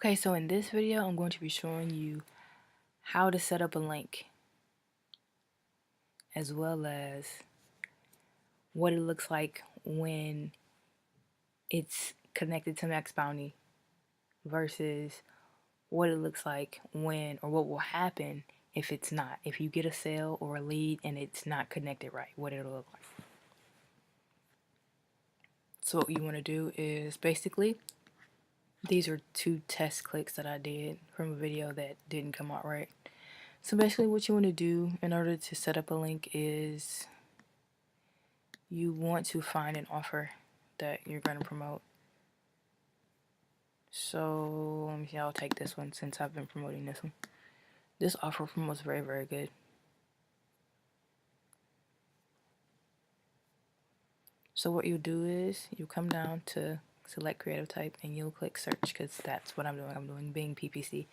Okay, so in this video, I'm going to be showing you how to set up a link, as well as what it looks like when it's connected to Max Bounty versus what it looks like when, or what will happen if it's not. If you get a sale or a lead and it's not connected right, what it'll look like. So what you want to do is basically, these are 2 test clicks that I did from a video that didn't come out right. So basically what you want to do in order to set up a link is you want to find an offer that you're going to promote. So let me see, I'll take this one since I've been promoting this one. This offer promotes very, very good. So what you'll do is you come down to select creative type and you'll click search, because that's what I'm doing. I'm doing Bing PPC.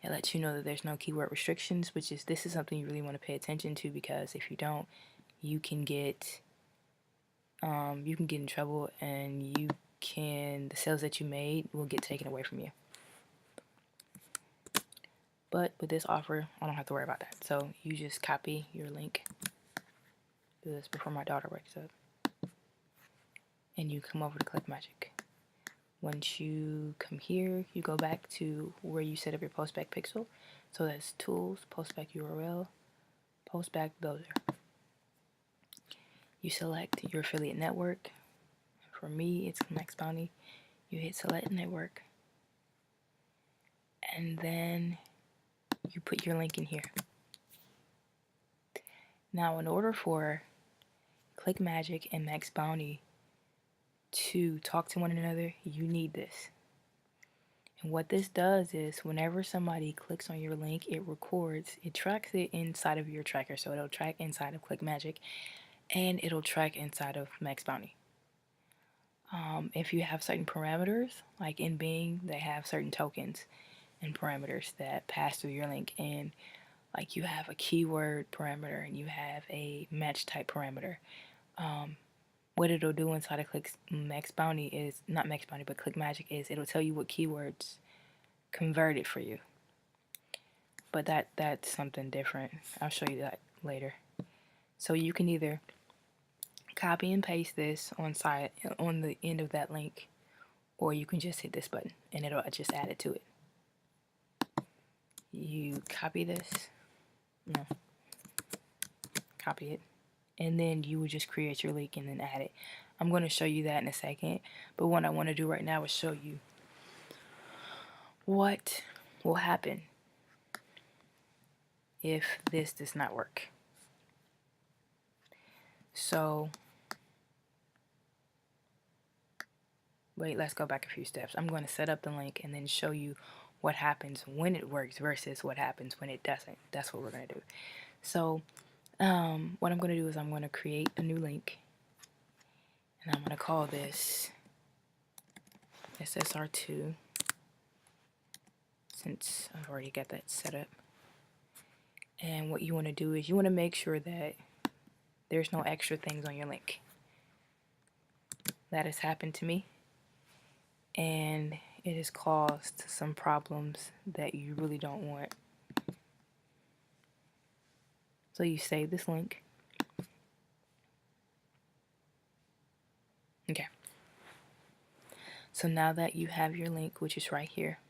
It lets you know that there's no keyword restrictions, which is, this is something you really want to pay attention to, because if you don't, you can get in trouble, and the sales that you made will get taken away from you. But with this offer, I don't have to worry about that. So you just copy your link. Do this before my daughter wakes up. And you come over to Clickmagick. Once you come here, you go back to where you set up your postback pixel. So that's Tools, Postback URL, Postback Builder. You select your affiliate network. For me, it's Max Bounty. You hit Select Network. And then you put your link in here. Now, in order for Clickmagick and Max Bounty to talk to one another, you need this. And what this does is, whenever somebody clicks on your link, it records, it tracks it inside of your tracker. So it'll track inside of Clickmagick, and it'll track inside of Max Bounty. If you have certain parameters, like in Bing, they have certain tokens and parameters that pass through your link, and like you have a keyword parameter and you have a match type parameter. What it'll do inside of Max Bounty is, not Max Bounty, but Clickmagick, is it'll tell you what keywords converted for you. But that's something different. I'll show you that later. So you can either copy and paste this on the end of that link, or you can just hit this button and it'll just add it to it. You copy this, copy it, and then you would just create your link and then add it. I'm going to show you that in a second, but what I want to do right now is show you what will happen if this does not work. So wait, let's go back a few steps. I'm going to set up the link and then show you what happens when it works versus what happens when it doesn't. That's what we're going to do. So what I'm going to do is I'm going to create a new link, and I'm going to call this SSR2, since I've already got that set up. And what you want to do is you want to make sure that there's no extra things on your link. That has happened to me, and it has caused some problems that you really don't want. So you save this link. Okay. So now that you have your link, which is right here,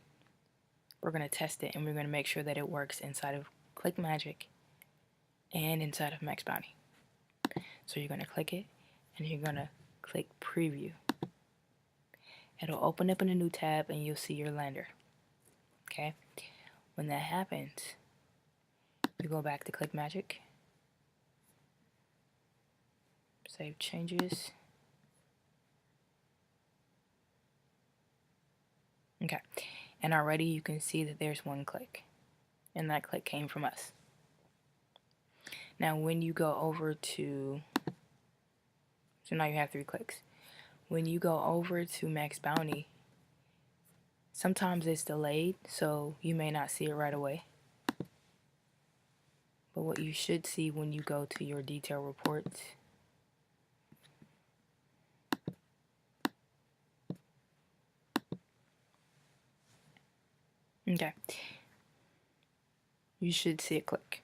we're going to test it, and we're going to make sure that it works inside of Clickmagick and inside of Max Bounty. So you're going to click it, and you're going to click Preview. It'll open up in a new tab, and you'll see your lander. Okay? When that happens, you go back to Clickmagick, save changes. Okay, and already you can see that there's one click, and that click came from us. Now when you go over to, so now you have 3 clicks. When you go over to Max Bounty, sometimes it's delayed, so you may not see it right away. But what you should see when you go to your detail reports, Okay, you should see a click.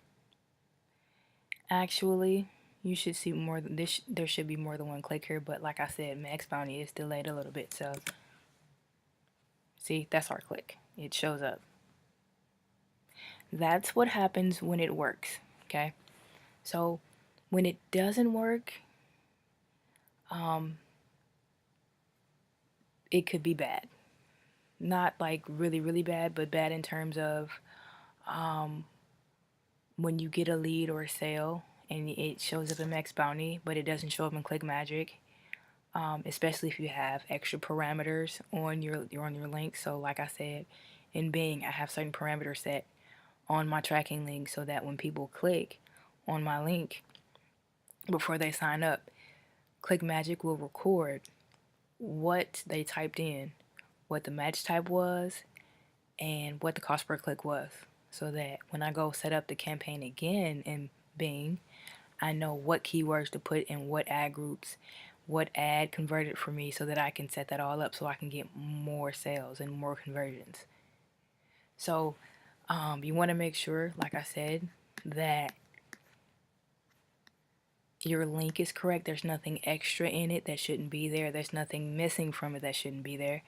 Actually, you should see more than this. There should be more than one click here, but like I said, Max Bounty is delayed a little bit. So, see, that's our click. It shows up. That's what happens when it works. Okay, so when it doesn't work, it could be bad. Not like really, really bad, but bad in terms of when you get a lead or a sale and it shows up in Max Bounty, but it doesn't show up in Clickmagick. Especially if you have extra parameters on your link. So like I said, in Bing, I have certain parameters set on my tracking link so that when people click on my link before they sign up, Clickmagick will record what they typed in, what the match type was, and what the cost per click was, so that when I go set up the campaign again in Bing, I know what keywords to put in what ad groups, what ad converted for me, so that I can set that all up so I can get more sales and more conversions. So you want to make sure, like I said, that your link is correct. There's nothing extra in it that shouldn't be there. There's nothing missing from it that shouldn't be there.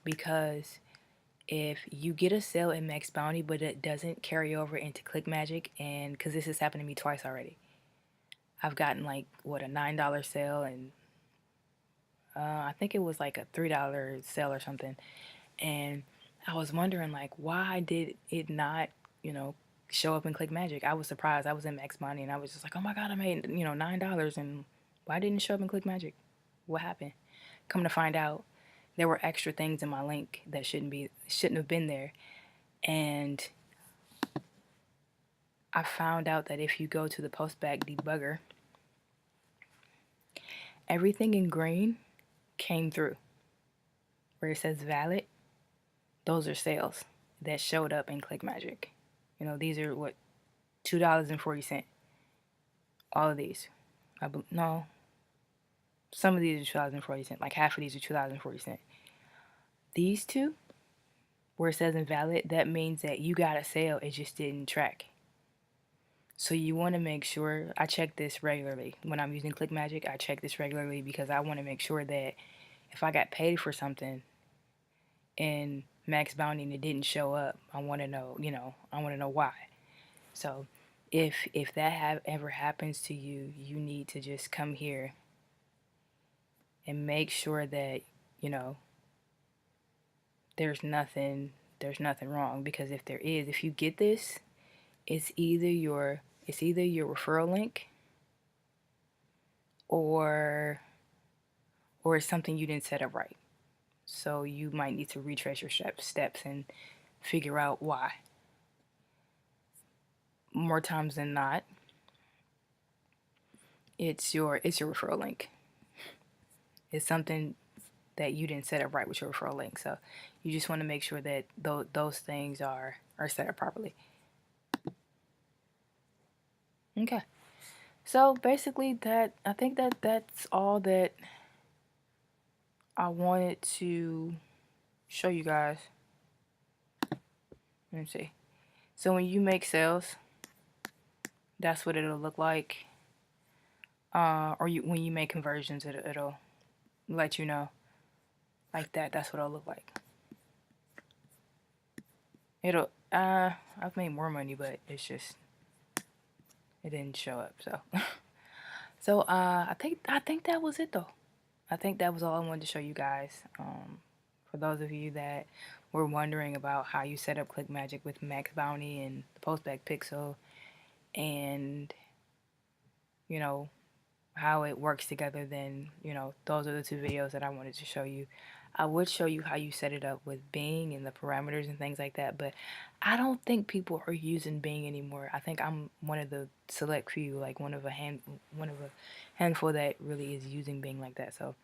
Because if you get a sale in Max Bounty but it doesn't carry over into Clickmagick, and because this has happened to me twice already, I've gotten like what, a $9 sale, and I think it was like a $3 sale or something. And I was wondering, like, why did it not, you know, show up in Clickmagick? I was surprised. I was in Max Money and I was just like, oh my God, I made, $9, and why didn't it show up in Clickmagick? What happened? Come to find out, there were extra things in my link that shouldn't have been there. And I found out that if you go to the postback debugger, everything in green came through. Where it says valid, those are sales that showed up in Clickmagick. These are what, $2.40. All of these. No, some of these are 2.40. Like half of these are 2.40. These two, where it says invalid, that means that you got a sale, it just didn't track. So you want to make sure, I check this regularly. When I'm using Clickmagick, I check this regularly because I want to make sure that if I got paid for something in Max Bounty and it didn't show up, I want to know, I want to know why. So if that ever happens to you, you need to just come here and make sure that, there's nothing wrong. Because if you get this, it's either your referral link, or it's something you didn't set up right. So you might need to retrace your steps and figure out why. More times than not, it's your referral link. It's something that you didn't set up right with your referral link. So you just want to make sure that those things are set up properly. Okay. So basically I think that's all that I wanted to show you guys. Let me see. So when you make sales, that's what it'll look like. When you make conversions, it'll let you know like that. That's what it'll look like. I've made more money, but it's just, it didn't show up. So I think that was it though. I think that was all I wanted to show you guys. For those of you that were wondering about how you set up Clickmagick with Max Bounty and the Postback Pixel, and how it works together, then those are the two videos that I wanted to show you. I would show you how you set it up with Bing and the parameters and things like that, but I don't think people are using Bing anymore. I think I'm one of the select few, like one of a handful that really is using Bing like that. So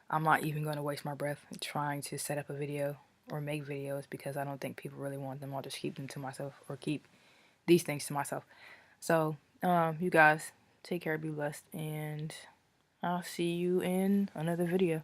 I'm not even going to waste my breath trying to set up a video or make videos, because I don't think people really want them. I'll just keep them to myself, or keep these things to myself. So you guys take care, be blessed, and I'll see you in another video.